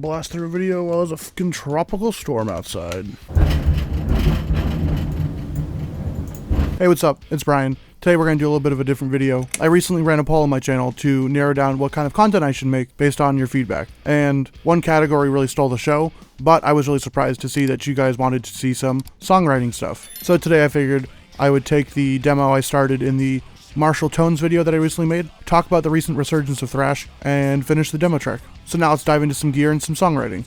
Blast through a video while there's a fucking tropical storm outside. Hey, what's up? It's Brian. Today we're going to do a little bit of a different video. I recently ran a poll on my channel to narrow down what kind of content I should make based on your feedback. And one category really stole the show, but I was really surprised to see that you guys wanted to see some songwriting stuff. So today I figured I would take the demo I started in the Martial Tones video that I recently made, talk about the recent resurgence of Thrash, and finish the demo track. So now let's dive into some gear and some songwriting.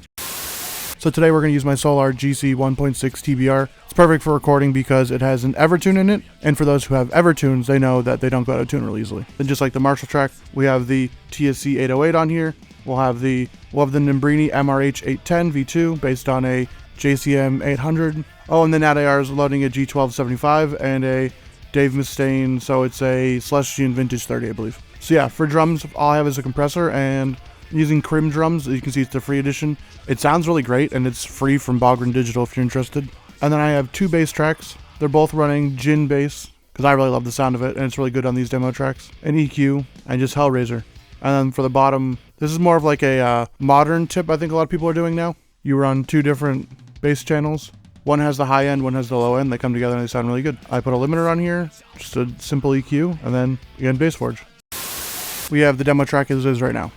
So today we're going to use my Solar GC 1.6 TBR. It's perfect for recording because it has an Evertune in it, and for those who have Evertunes, they know that they don't go out of tune really easily. Then just like the Martial track, we have the TSC 808 on here. We'll have the Nembrini MRH 810 V2 based on a JCM 800. Oh, and then ADAR is loading a G1275 and a Dave Mustaine, so it's a Celestian Vintage 30, I believe. So yeah, for drums, all I have is a compressor, and using Krimh drums. You can see it's the free edition. It sounds really great, and it's free from Bogren Digital if you're interested. And then I have two bass tracks. They're both running Djinn Bass, because I really love the sound of it, and it's really good on these demo tracks. An EQ, and just Hellraiser. And then for the bottom, this is more of like a modern tip I think a lot of people are doing now. You run two different bass channels. One has the high end, one has the low end. They come together and they sound really good. I put a limiter on here, just a simple EQ, and then again, Bass Forge. We have the demo track as is right now.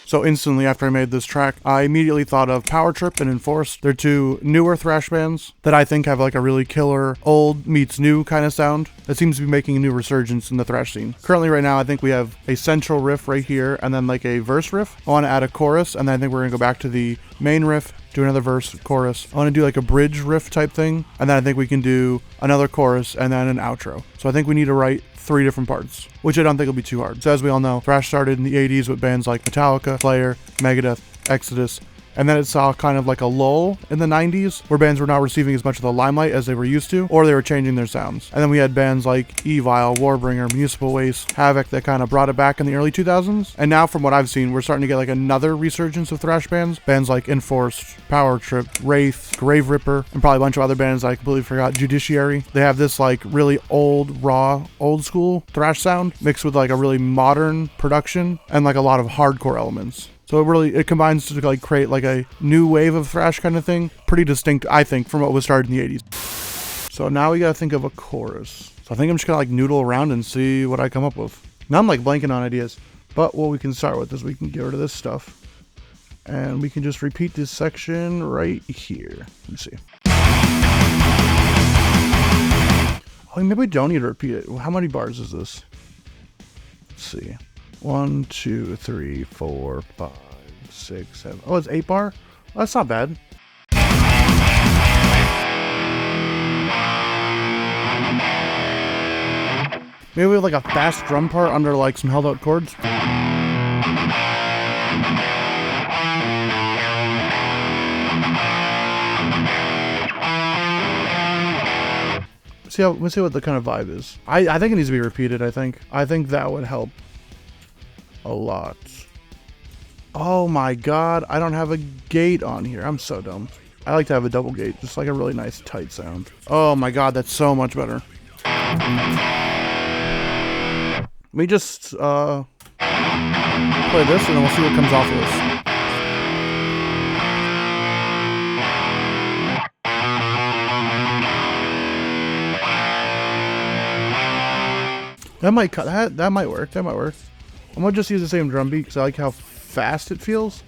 So instantly after I made this track, I immediately thought of Power Trip and Enforced. They're two newer thrash bands that I think have like a really killer old meets new kind of sound that seems to be making a new resurgence in the thrash scene. Currently right now, I think we have a central riff right here and then like a verse riff. I want to add a chorus, and then I think we're going to go back to the main riff, do another verse, chorus. I want to do like a bridge riff type thing, and then I think we can do another chorus and then an outro. So I think we need to write 3 different parts, which I don't think will be too hard. So as we all know, thrash started in the 80s with bands like Metallica, Slayer, Megadeth, Exodus, and then it saw kind of like a lull in the 90s where bands were not receiving as much of the limelight as they were used to, or they were changing their sounds. And then we had bands like Evil, Warbringer, Municipal Waste, Havoc that kind of brought it back in the early 2000s. And now from what I've seen, we're starting to get like another resurgence of thrash bands. Bands like Enforced, Power Trip, Wraith, Grave Ripper, and probably a bunch of other bands I completely forgot, Judiciary. They have this like really old, raw, old school thrash sound mixed with like a really modern production and like a lot of hardcore elements. So it combines to like create like a new wave of thrash kind of thing. Pretty distinct, I think, from what was started in the 80s. So now we gotta think of a chorus. So I think I'm just gonna like noodle around and see what I come up with. Now I'm like blanking on ideas. But what we can start with is we can get rid of this stuff. And we can just repeat this section right here. Let's see. Oh, maybe we don't need to repeat it. How many bars is this? Let's see. 1, 2, 3, 4, 5, 6, 7. Oh, it's 8 bar? Well, that's not bad. Maybe we have like a fast drum part under like some held out chords. Let's see what the kind of vibe is. I think it needs to be repeated, I think that would help a lot. Oh my god, I don't have a gate on here. I'm so dumb. I like to have a double gate, just like a really nice tight sound. Oh my god, that's so much better. Let me just play this and then we'll see what comes off of this. That might cut. That might work. That might work. I'm gonna just use the same drum beat because I like how fast it feels.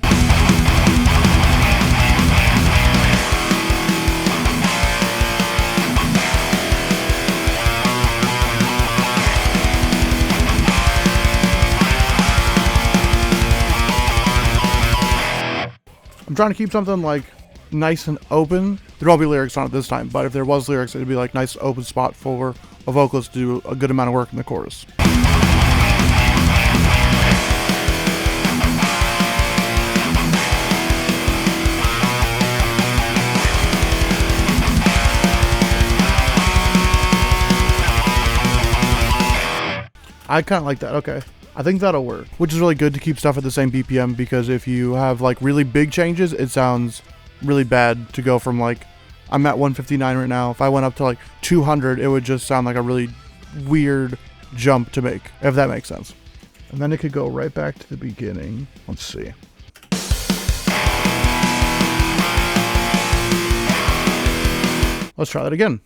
I'm trying to keep something like nice and open. There won't be lyrics on it this time, but if there was lyrics, it'd be like nice open spot for a vocalist to do a good amount of work in the chorus. I kind of like that. Okay. I think that'll work, which is really good to keep stuff at the same BPM, because if you have like really big changes, it sounds really bad to go from like, I'm at 159 right now. If I went up to like 200, it would just sound like a really weird jump to make, if that makes sense. And then it could go right back to the beginning. Let's see. Let's try that again.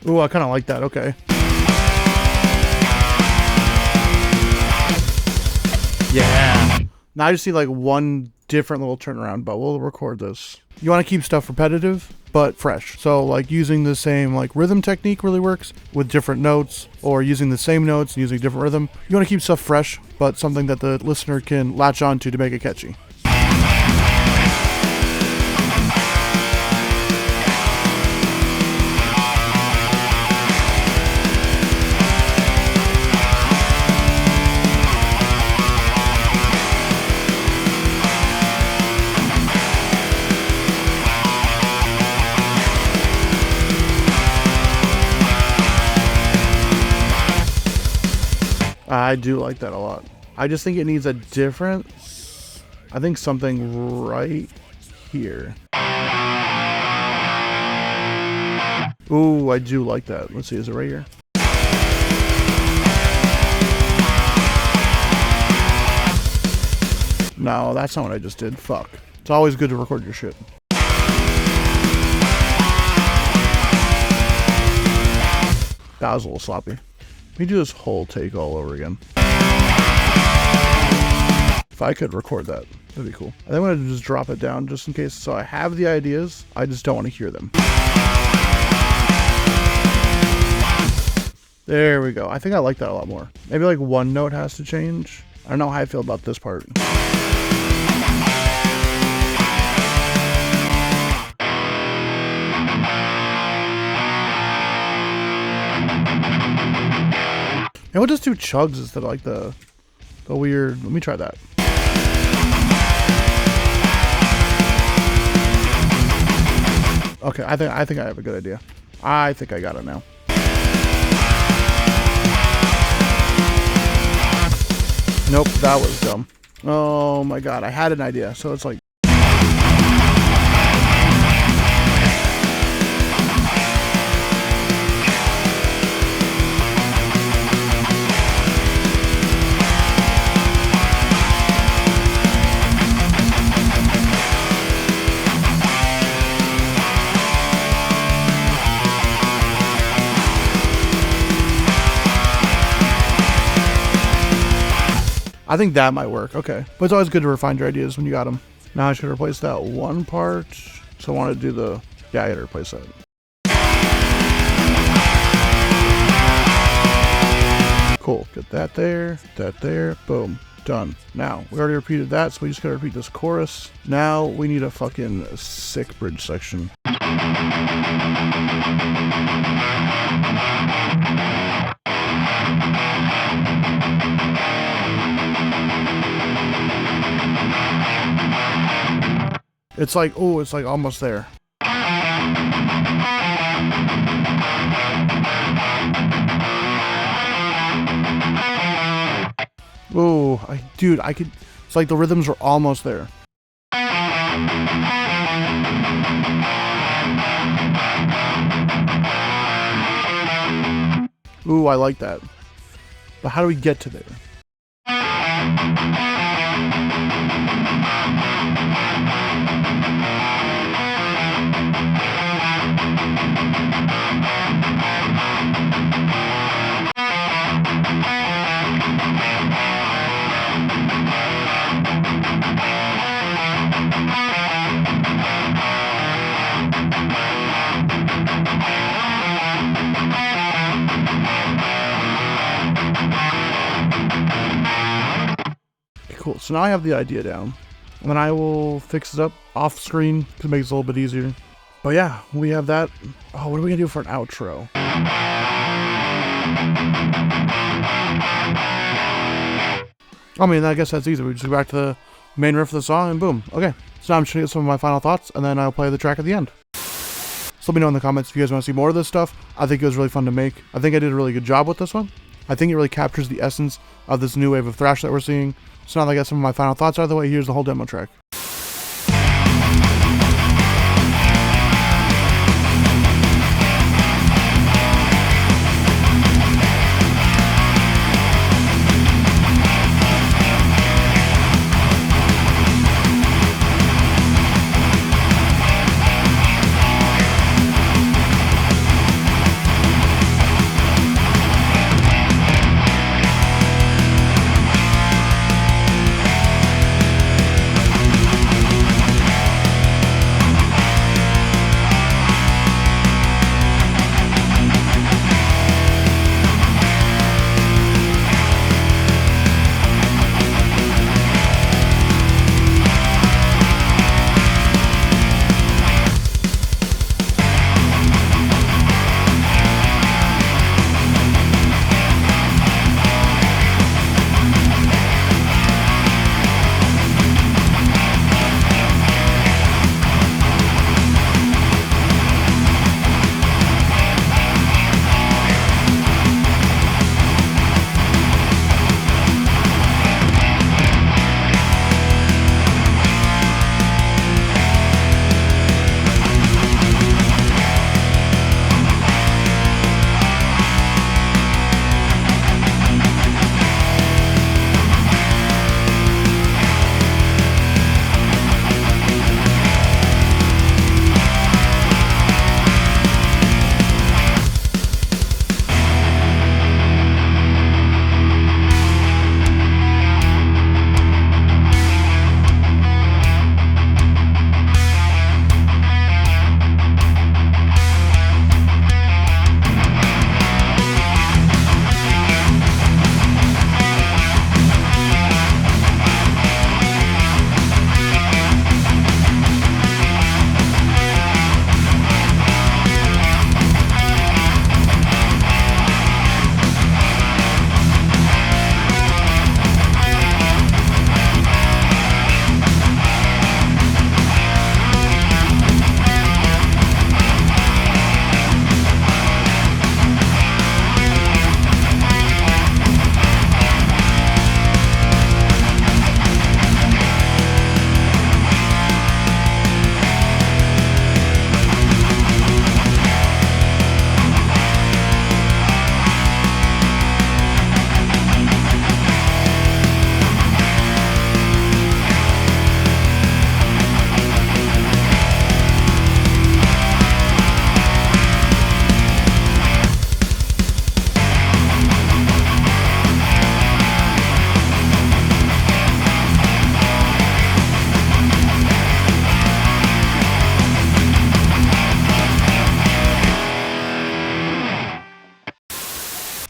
Ooh, I kind of like that. Okay. Yeah. Now I just see like one different little turnaround, but we'll record this. You want to keep stuff repetitive, but fresh. So like using the same like rhythm technique really works with different notes, or using the same notes and using different rhythm. You want to keep stuff fresh, but something that the listener can latch onto to make it catchy. I do like that a lot. I just think it needs a different, I think something right here. Ooh, I do like that. Let's see, is it right here? No, that's not what I just did. Fuck. It's always good to record your shit. That was a little sloppy. Let me do this whole take all over again. If I could record that, that'd be cool. I think I'm going to just drop it down just in case. So I have the ideas, I just don't want to hear them. There we go. I think I like that a lot more. Maybe like one note has to change. I don't know how I feel about this part. And we'll just do chugs instead of like the weird. Let me try that. Okay, I think I have a good idea. I think I got it now. Nope, that was dumb. Oh my god, I had an idea. So it's like. I think that might work. Okay. But it's always good to refine your ideas when you got them. Now I should replace that one part. So I want to do the... Yeah, I got to replace that. Cool. Get that there. Boom. Done. Now, we already repeated that, so we just got to repeat this chorus. Now we need a fucking sick bridge section. It's like, oh, it's like almost there. Oh, dude, I could, it's like the rhythms are almost there. Ooh, I like that. But how do we get to there? Cool, so now I have the idea down, and then I will fix it up off screen to make it a little bit easier. But yeah, we have that. Oh, what are we gonna do for an outro? I mean, I guess that's easy. We just go back to the main riff of the song and boom. Okay, so now I'm just gonna get some of my final thoughts, and then I'll play the track at the end. So let me know in the comments if you guys want to see more of this stuff. I think it was really fun to make. I think I did a really good job with this one. I think it really captures the essence of this new wave of thrash that we're seeing. So now that I got some of my final thoughts out of the way, here's the whole demo track.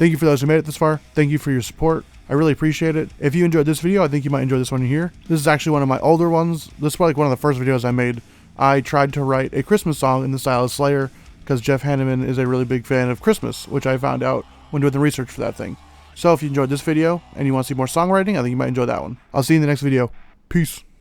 Thank you for those who made it this far. Thank you for your support. I really appreciate it. If you enjoyed this video, I think you might enjoy this one here. This is actually one of my older ones. This is probably like one of the first videos I made. I tried to write a Christmas song in the style of Slayer because Jeff Hanneman is a really big fan of Christmas, which I found out when doing the research for that thing. So if you enjoyed this video and you want to see more songwriting, I think you might enjoy that one. I'll see you in the next video. Peace.